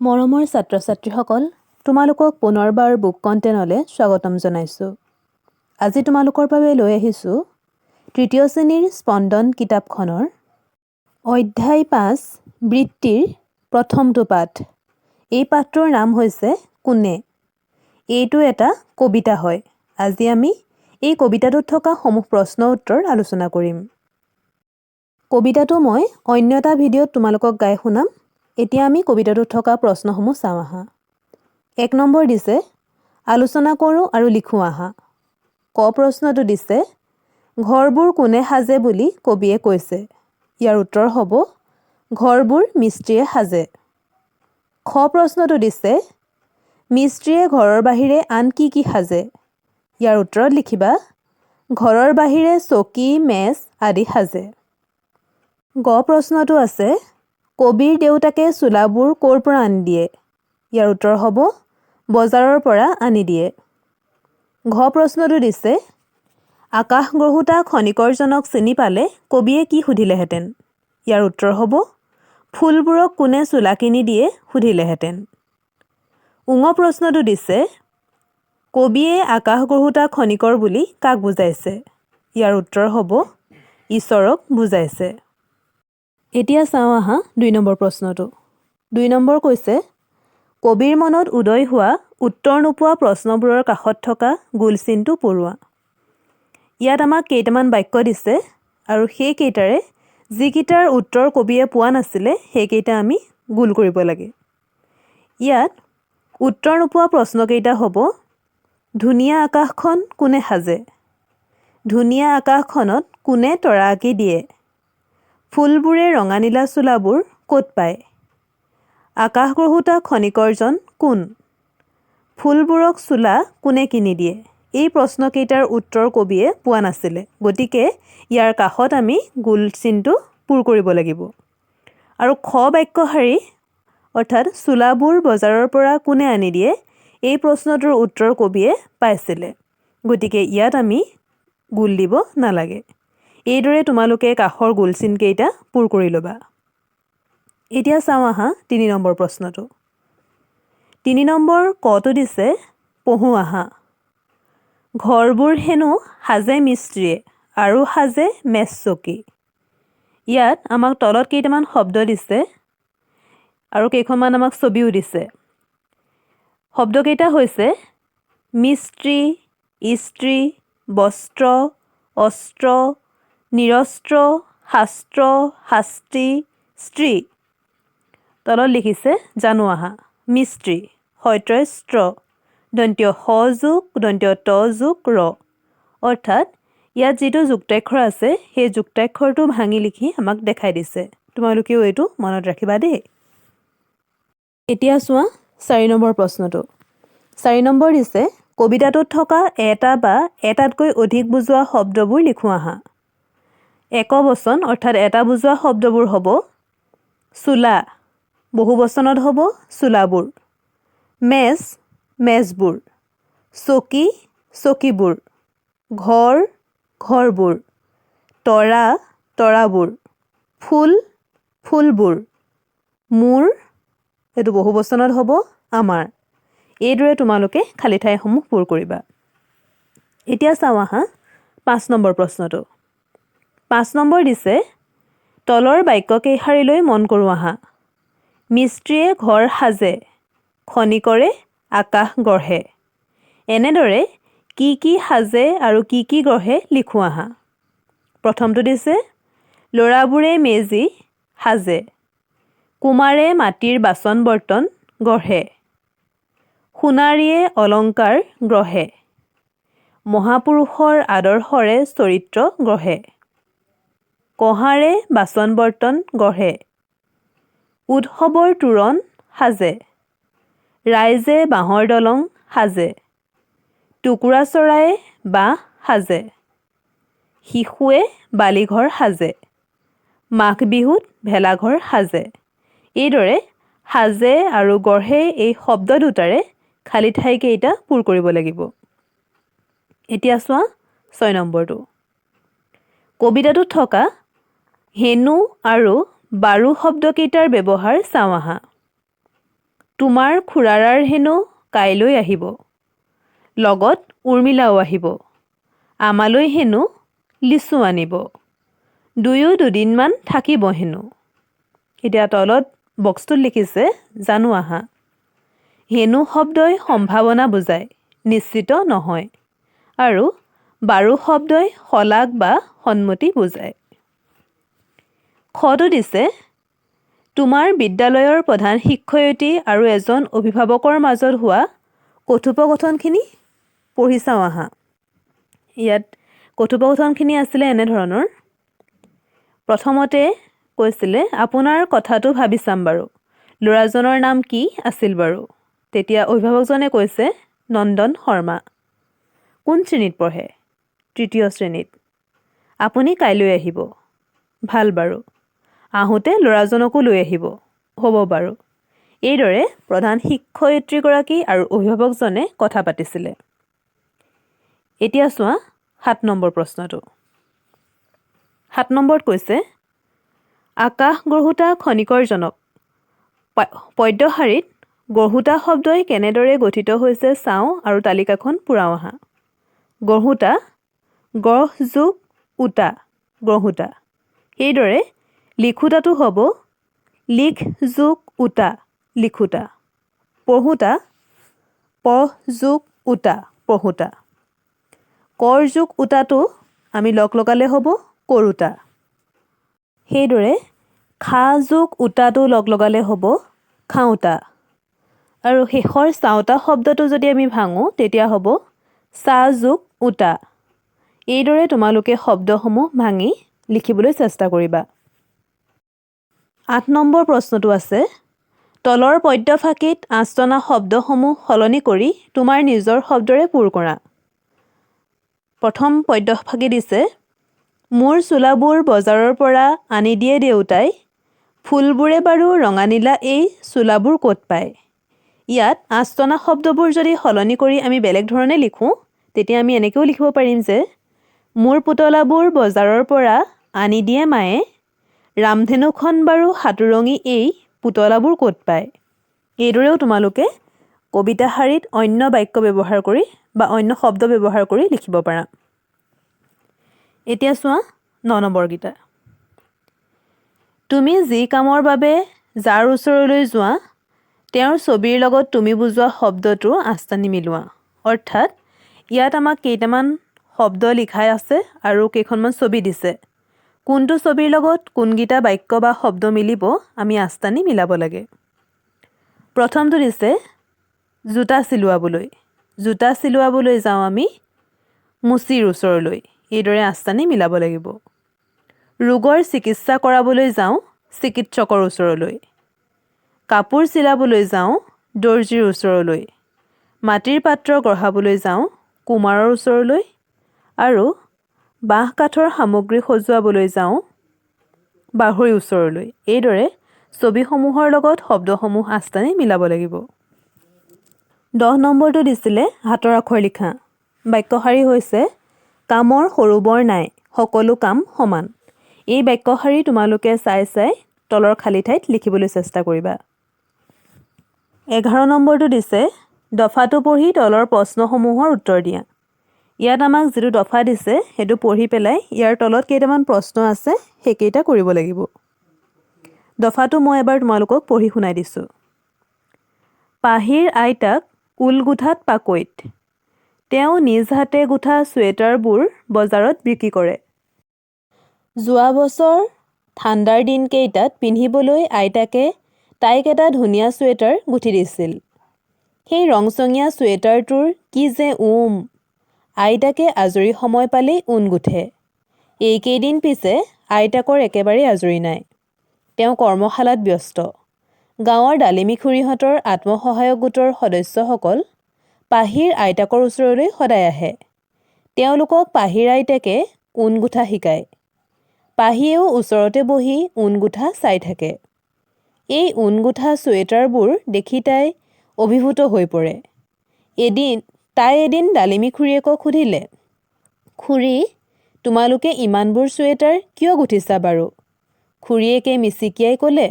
মৰমৰ ছাত্ৰ-ছাত্ৰীসকল, তোমালোকক পুনৰবাৰ বুক কণ্টেইনলৈ স্বাগতম জনাইছোঁ। আজি তোমালোকৰ বাবে লৈ আহিছোঁ তৃতীয় শ্ৰেণীৰ স্পন্দন কিতাপখনৰ অধ্যায় ৫ বৃত্তিৰ প্ৰথমটো পাঠ। এই পাঠটোৰ নাম হৈছে কোনে। এইটো এটা কবিতা হয়। আজি আমি এই কবিতাটোত থকা সমূহ প্ৰশ্ন উত্তৰ আলোচনা কৰিম। কবিতাটো মই অন্য এটা ভিডিঅ'ত তোমালোকক গাই শুনাম। এতিয়া আমি কবিতাটোত থকা প্ৰশ্নসমূহ চাওঁ আহা। ১ নম্বৰ দিছে আলোচনা কৰোঁ আৰু লিখোঁ আহা। ক প্ৰশ্নটো দিছে ঘৰবোৰ কোনে সাজে বুলি কবিয়ে কৈছে। ইয়াৰ উত্তৰ হ'ব ঘৰবোৰ মিস্ত্ৰীয়ে সাজে। খ প্ৰশ্নটো দিছে মিস্ত্ৰীয়ে ঘৰৰ বাহিৰে আন কি কি সাজে। ইয়াৰ উত্তৰত লিখিবা ঘৰৰ বাহিৰে চকী মেজ আদি সাজে। গ প্ৰশ্নটো আছে কবিৰ দেউতাকে চোলাবোৰ ক'ৰ পৰা আনি দিয়ে। ইয়াৰ উত্তৰ হ'ব বজাৰৰ পৰা আনি দিয়ে। ঘ প্ৰশ্নটো দিছে আকাশ গ্ৰহুতা খনিকৰজনক চিনি পালে কবিয়ে কি সুধিলেহেঁতেন। ইয়াৰ উত্তৰ হ'ব ফুলবোৰক কোনে চোলা কিনি দিয়ে সুধিলেহেঁতেন। ঙ প্ৰশ্নটো দিছে কবিয়ে আকাশ গ্ৰহুতা খনিকৰ বুলি কাক বুজাইছে। ইয়াৰ উত্তৰ হ'ব ঈশ্বৰক বুজাইছে। এতিয়া চাওঁ আহা ২ নম্বৰ প্ৰশ্নটো। ২ নম্বৰ কৈছে কবিৰ মনত উদয় হোৱা উত্তৰ নোপোৱা প্ৰশ্নবোৰৰ কাষত থকা গোল চিনটো পঢ়োৱা। ইয়াত আমাক কেইটামান বাক্য দিছে আৰু সেইকেইটাৰে যিকেইটাৰ উত্তৰ কবিয়ে পোৱা নাছিলে সেইকেইটা আমি গোল কৰিব লাগে। ইয়াত উত্তৰ নোপোৱা প্ৰশ্নকেইটা হ'ব ধুনীয়া আকাশখন কোনে সাজে। ধুনীয়া আকাশখনত কোনে তৰা আঁকি দিয়ে। ফুলবোৰে ৰঙা নীলা চোলাবোৰ ক'ত পায়। আকাশ গ্ৰহুতা খনিকৰজন কোন। ফুলবোৰক চোলা কোনে কিনি দিয়ে। এই প্ৰশ্নকেইটাৰ উত্তৰ কবিয়ে পোৱা নাছিলে। গতিকে ইয়াৰ কাষত আমি গোল চিনটো পূৰ কৰিব লাগিব। আৰু খ বাক্য শাৰী অৰ্থাৎ চোলাবোৰ বজাৰৰ পৰা কোনে আনি দিয়ে এই প্ৰশ্নটোৰ উত্তৰ কবিয়ে পাইছিলে। গতিকে ইয়াত আমি গোল দিব নালাগে। এইদৰে তোমালোকে কাষৰ গোল চিনকেইটা পূৰ কৰি ল'বা। এতিয়া চাওঁ আহা ৩ নম্বৰ প্ৰশ্নটো। ৩ নম্বৰ কটো দিছে পঢ়োঁ আহা। ঘৰবোৰ হেনো সাজে মিস্ত্ৰীয়ে আৰু সাজে মেজ চকী। ইয়াত আমাক তলত কেইটামান শব্দ দিছে আৰু কেইখনমান আমাক ছবিও দিছে। শব্দকেইটা হৈছে মিস্ত্ৰী, ইস্ত্ৰী, বস্ত্ৰ, অস্ত্ৰ, নিৰস্ত্ৰ, শাস্ত্ৰ, শাস্ত্ৰী, স্ত্ৰী। তলত লিখিছে জানো আহা মিস্ত্ৰী হয়ত্ৰয় স্ত্ৰ দন্ত্য স যোগ দন্ত্য ত যোগ ৰ। অৰ্থাৎ ইয়াত যিটো যুক্তাক্ষৰ আছে সেই যুক্তাক্ষৰটো ভাঙি লিখি আমাক দেখাই দিছে। তোমালোকেও এইটো মনত ৰাখিবা দেই। এতিয়া চোৱা ৪ নম্বৰ প্ৰশ্নটো। ৪ নম্বৰ দিছে কবিতাটোত থকা এটা বা এটাতকৈ অধিক বুজোৱা শব্দবোৰ লিখোঁ আহা। একবচন অৰ্থাৎ এটা বুজোৱা শব্দবোৰ হ'ব চোলা, বহু বচনত হ'ব চোলাবোৰ, মেজ, মেজবোৰ, চকী, চকীবোৰ, ঘৰ, ঘৰবোৰ, তৰা, তৰাবোৰ, ফুল, ফুলবোৰ, মোৰ, এইটো বহু বচনত হ'ব আমাৰ। এইদৰে তোমালোকে খালী ঠাইসমূহ পূৰ কৰিবা। এতিয়া চাওঁ আহা ৫ নম্বৰ প্ৰশ্নটো। ৫ নম্বৰ দিছে তলৰ বাক্য কেইশাৰীলৈ মন কৰোঁ আহা। মিস্ত্ৰীয়ে ঘৰ সাজে, খনিকৰে আকাশ গঢ়ে। এনেদৰে কি কি সাজে আৰু কি কি গঢ়ে লিখোঁ আহা। প্ৰথমটো দিছে ল'ৰাবোৰে মেজি সাজে, কুমাৰে মাটিৰ বাচন বৰ্তন গঢ়ে, সোণাৰীয়ে অলংকাৰ গঢ়ে, মহাপুৰুষৰ আদৰ্শৰে চৰিত্ৰ গঢ়ে, কঁহাৰে বাচন বৰ্তন গঢ়ে, উৎসৱৰ তোৰণ সাজে, ৰাইজে বাঁহৰ দলং সাজে, টুকুৰা চৰায়ে বাঁহ সাজে, শিশুৱে বালিঘৰ সাজে, মাঘ বিহুত ভেলাঘৰ সাজে। এইদৰে সাজে আৰু গঢ়ে এই শব্দ দুটাৰে খালী ঠাইকেইটা পূৰ কৰিব লাগিব। এতিয়া চোৱা ৬ নম্বৰটো। কবিতাটোত থকা হেনু আৰু বাৰু শব্দকেইটাৰ ব্যৱহাৰ চাওঁ আহা। তোমাৰ খুৰাৰাৰ হেনো কাইলৈ আহিব, লগত উৰ্মিলাও আহিব, আমালৈ হেনো লিচু আনিব, দুয়ো দুদিনমান থাকিব হেনো। এতিয়া তলত বক্সটোত লিখিছে জানো আহা। হেনো শব্দই সম্ভাৱনা বুজায়, নিশ্চিত নহয়, আৰু বাৰু শব্দই শলাগ বা সন্মতি বুজায়। খটো দিছে তোমাৰ বিদ্যালয়ৰ প্ৰধান শিক্ষয়িত্ৰী আৰু এজন অভিভাৱকৰ মাজত হোৱা কথোপকথনখিনি পঢ়ি চাওঁ আহা। ইয়াত কথোপকথনখিনি আছিলে এনেধৰণৰ। প্ৰথমতে কৈছিলে আপোনাৰ কথাটো ভাবি চাম বাৰু, ল'ৰাজনৰ নাম কি আছিল বাৰু? তেতিয়া অভিভাৱকজনে কৈছে নন্দন শৰ্মা। কোন শ্ৰেণীত পঢ়ে? তৃতীয় শ্ৰেণীত। আপুনি কাইলৈ আহিব। ভাল বাৰু, আহোঁতে ল'ৰাজনকো লৈ আহিব। হ'ব বাৰু। এইদৰে প্ৰধান শিক্ষয়িত্ৰীগৰাকী আৰু অভিভাৱকজনে কথা পাতিছিলে। এতিয়া চোৱা ৭ নম্বৰ প্ৰশ্নটো। ৭ নম্বৰত কৈছে আকাশ গঢ়োতা খনিকৰজনক পদ্যশাৰীত গঢ়োতা শব্দই কেনেদৰে গঠিত হৈছে চাওঁ আৰু তালিকাখন পূৰাওঁ আহা। গঢ়োতা, গঢ় যোগ ওতা, গঢ়োতা। সেইদৰে লিখোতাটো হ'ব লিখ যোগ ওতা, লিখোতা। পঢ়োতা, পঢ় যোগ ওতা, পঢ়োতা। কৰ যোগ ওতাটো আমি লগালে হ'ব কৰোতা। সেইদৰে খা যোগ ওতাটো লগালে হ'ব খাওঁতা। আৰু শেষৰ চাওঁতা শব্দটো যদি আমি ভাঙো তেতিয়া হ'ব চা যোগ ওতা। এইদৰে তোমালোকে শব্দসমূহ ভাঙি লিখিবলৈ চেষ্টা কৰিবা। ৮ নম্বৰ প্ৰশ্নটো আছে তলৰ পদ্যফাঁকিত আঁচটনা শব্দসমূহ সলনি কৰি তোমাৰ নিজৰ শব্দৰে পূৰ কৰা। প্ৰথম পদ্যফাঁকি দিছে মোৰ চোলাবোৰ বজাৰৰ পৰা আনি দিয়ে দেউতাই, ফুলবোৰে বাৰু ৰঙা নীলা এই চোলাবোৰ ক'ত পায়। ইয়াত আঁচটনা শব্দবোৰ যদি সলনি কৰি আমি বেলেগ ধৰণে লিখোঁ তেতিয়া আমি এনেকৈও লিখিব পাৰিম যে মোৰ পুতলাবোৰ বজাৰৰ পৰা আনি দিয়ে মায়ে, ৰামধেনুখন বাৰু সাতোৰঙী এই পুতলাবোৰ ক'ত পায়। এইদৰেও তোমালোকে কবিতা শাৰীত অন্য বাক্য ব্যৱহাৰ কৰি বা অন্য শব্দ ব্যৱহাৰ কৰি লিখিব পাৰা। এতিয়া চোৱা ৯ নম্বৰকেইটা। তুমি যি কামৰ বাবে যাৰ ওচৰলৈ যোৱা তেওঁৰ ছবিৰ লগত তুমি বুজোৱা শব্দটো আঁচটানি মিলোৱা। অৰ্থাৎ ইয়াত আমাক কেইটামান শব্দ লিখাই আছে আৰু কেইখনমান ছবি দিছে। কোনটো ছবিৰ লগত কোনকেইটা বাক্য বা শব্দ মিলিব আমি আঁচটানি মিলাব লাগে। প্ৰথমটো দিছে জোতা চিলোৱাবলৈ। জোতা চিলোৱাবলৈ যাওঁ আমি মুচিৰ ওচৰলৈ। এইদৰে আঁচটানি মিলাব লাগিব। ৰোগৰ চিকিৎসা কৰাবলৈ যাওঁ চিকিৎসকৰ ওচৰলৈ। কাপোৰ চিলাবলৈ যাওঁ দৰ্জীৰ ওচৰলৈ। মাটিৰ পাত্ৰ গঢ়াবলৈ যাওঁ কুমাৰৰ ওচৰলৈ। আৰু বাঁহ কাঠৰ সামগ্ৰী সজুৱাবলৈ যাওঁ বাঢ়ৈৰ ওচৰলৈ। এইদৰে ছবিসমূহৰ লগত শব্দসমূহ আঁচটানি মিলাব লাগিব। ১০ নম্বৰটো দিছিলে হাতৰ আখৰ লিখা। বাক্যশাৰী হৈছে কামৰ সৰু বৰ নাই, সকলো কাম সমান। এই বাক্যশাৰী তোমালোকে চাই চাই তলৰ খালী ঠাইত লিখিবলৈ চেষ্টা কৰিবা। ১১ নম্বৰটো দিছে দফাটো পঢ়ি তলৰ প্ৰশ্নসমূহৰ উত্তৰ দিয়া। ইয়াত আমাক যিটো দফা দিছে সেইটো পঢ়ি পেলাই ইয়াৰ তলত কেইটামান প্ৰশ্ন আছে সেইকেইটা কৰিব লাগিব। দফাটো মই এবাৰ তোমালোকক পঢ়ি শুনাই দিছোঁ। পাহিৰ আইতাক ঊল গোঁঠাত পাকৈত। তেওঁ নিজ হাতে গোঁঠা চুৱেটাৰবোৰ বজাৰত বিক্ৰী কৰে। যোৱা বছৰ ঠাণ্ডাৰ দিনকেইটাত পিন্ধিবলৈ আইতাকে তাইক এটা ধুনীয়া চুৱেটাৰ গুঠি দিছিল। সেই ৰংচঙীয়া চুৱেটাৰটোৰ কি যে আইতাকে আজৰি সময় পালেই ঊণ গুঠে। এইকেইদিন পিছে আইতাকৰ একেবাৰে আজৰি নাই। তেওঁ কৰ্মশালাত ব্যস্ত। গাঁৱৰ ডালিমী খুৰীহঁতৰ আত্মসহায়ক গোটৰ সদস্যসকল পাহিৰ আইতাকৰ ওচৰলৈ সদায় আহে। তেওঁলোকক পাহিৰ আইতাকে ঊণ গুঠা শিকায়। পাহিয়েও ওচৰতে বহি ঊণ গুঠা চাই থাকে। এই ঊণ গুঠা চুৱেটাৰবোৰ দেখি তাই অভিভূত হৈ পৰে। তাই এদিন ডালিমী খুৰীয়েকক সুধিলে, খুৰী, তোমালোকে ইমানবোৰ চুৱেটাৰ কিয় গুঠিছা বাৰু? খুৰীয়েকে মিচিকিয়াই ক'লে,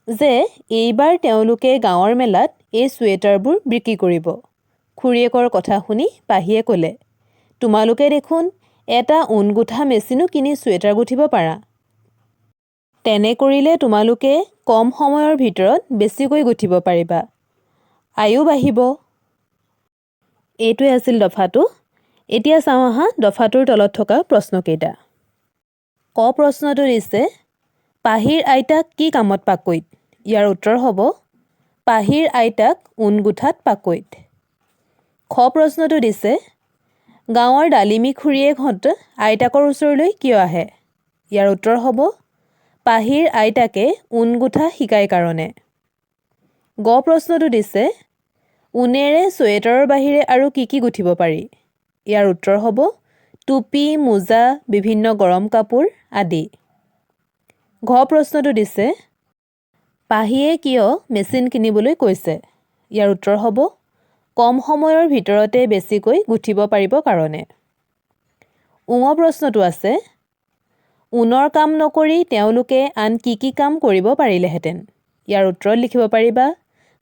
যে এইবাৰ তেওঁলোকে গাঁৱৰ মেলাত এই চুৱেটাৰবোৰ বিক্ৰী কৰিব। খুৰীয়েকৰ কথা শুনি পাহিয়ে ক'লে, তোমালোকে দেখোন এটা ঊণ গুঠা মেচিনো কিনি চুৱেটাৰ গুঠিব পাৰা। তেনে কৰিলে তোমালোকে কম সময়ৰ ভিতৰত বেছিকৈ গুঠিব পাৰিবা। আয়ো বাঢ়িব। এইটোৱে আছিল দফাটো। এতিয়া চাওঁ আহা দফাটোৰ তলত থকা প্ৰশ্নকেইটা। ক প্ৰশ্নটো দিছে, পাহিৰ আইতাক কি কামত পাকৈত? ইয়াৰ উত্তৰ হ'ব, পাহিৰ আইতাক ঊণ গুঠাত পাকৈত। খ প্ৰশ্নটো দিছে, গাঁৱৰ ডালিমী খুৰীয়েকহঁত আইতাকৰ ওচৰলৈ কিয় আহে? ইয়াৰ উত্তৰ হ'ব, পাহিৰ আইতাকে ঊণ গুঠা শিকায় কাৰণে। গ প্ৰশ্নটো দিছে, ঊণেৰে চুৱেটাৰৰ বাহিৰে আৰু কি কি গুঠিব পাৰি? ইয়াৰ উত্তৰ হ'ব, টুপি, মোজা, বিভিন্ন গৰম কাপোৰ আদি। ঘ প্ৰশ্নটো দিছে, পাহিয়ে কিয় মেচিন কিনিবলৈ কৈছে? ইয়াৰ উত্তৰ হ'ব, কম সময়ৰ ভিতৰতে বেছিকৈ গুঠিব পাৰিব কাৰণে। ঙ প্ৰশ্নটো আছে, ঊণৰ কাম নকৰি তেওঁলোকে আন কি কি কাম কৰিব পাৰিলেহেঁতেন? ইয়াৰ উত্তৰত লিখিব পাৰিবা,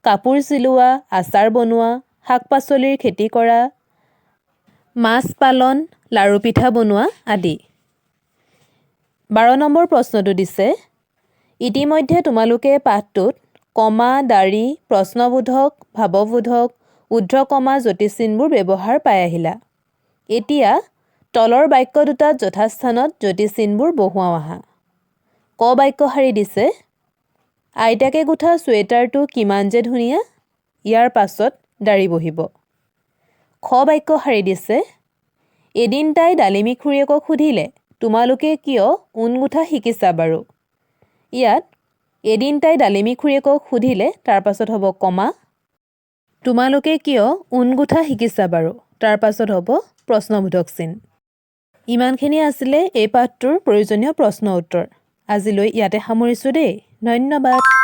কাপোৰ চিলোৱা, আচাৰ বনোৱা, শাক পাচলিৰ খেতি কৰা, মাছ পালন, লাৰু পিঠা বনোৱা আদি। 12 নম্বৰ প্ৰশ্নটো দিছে, ইতিমধ্যে তোমালোকে পাঠটোত কমা, দাঢ়ি, প্ৰশ্নবোধক, ভাৱবোধক, ঊৰ্ধ্বকমা, জ্যোতিচিহ্নবোৰ ব্যৱহাৰ পাই আহিলা। এতিয়া তলৰ বাক্য দুটাত যথাস্থানত জ্যোতিচিহ্নবোৰ বহুৱাও আহা। ক বাক্য শাৰী দিছে, আইতাকে গুঠা চুৱেটাৰটো কিমান যে ধুনীয়া, ইয়াৰ পাছত দাঢ়ি বহিব। খ বাক্য শাৰী দিছে, এদিন তাই ডালিমী খুৰীয়েকক সুধিলে, তোমালোকে কিয় ঊণ গুঠা শিকিছা বাৰু? ইয়াত এদিন তাই ডালিমী খুৰীয়েকক সুধিলে, তাৰ পাছত হ'ব কমা, তোমালোকে কিয় ঊণ গুঠা শিকিছা বাৰু? তাৰ পাছত হ'ব প্ৰশ্নবোধক চিন। ইমানখিনি আছিলে এই পাঠটোৰ প্ৰয়োজনীয় প্ৰশ্ন উত্তৰ। আজিলৈ ইয়াতে সামৰিছোঁ দেই। ধন্যবাদ।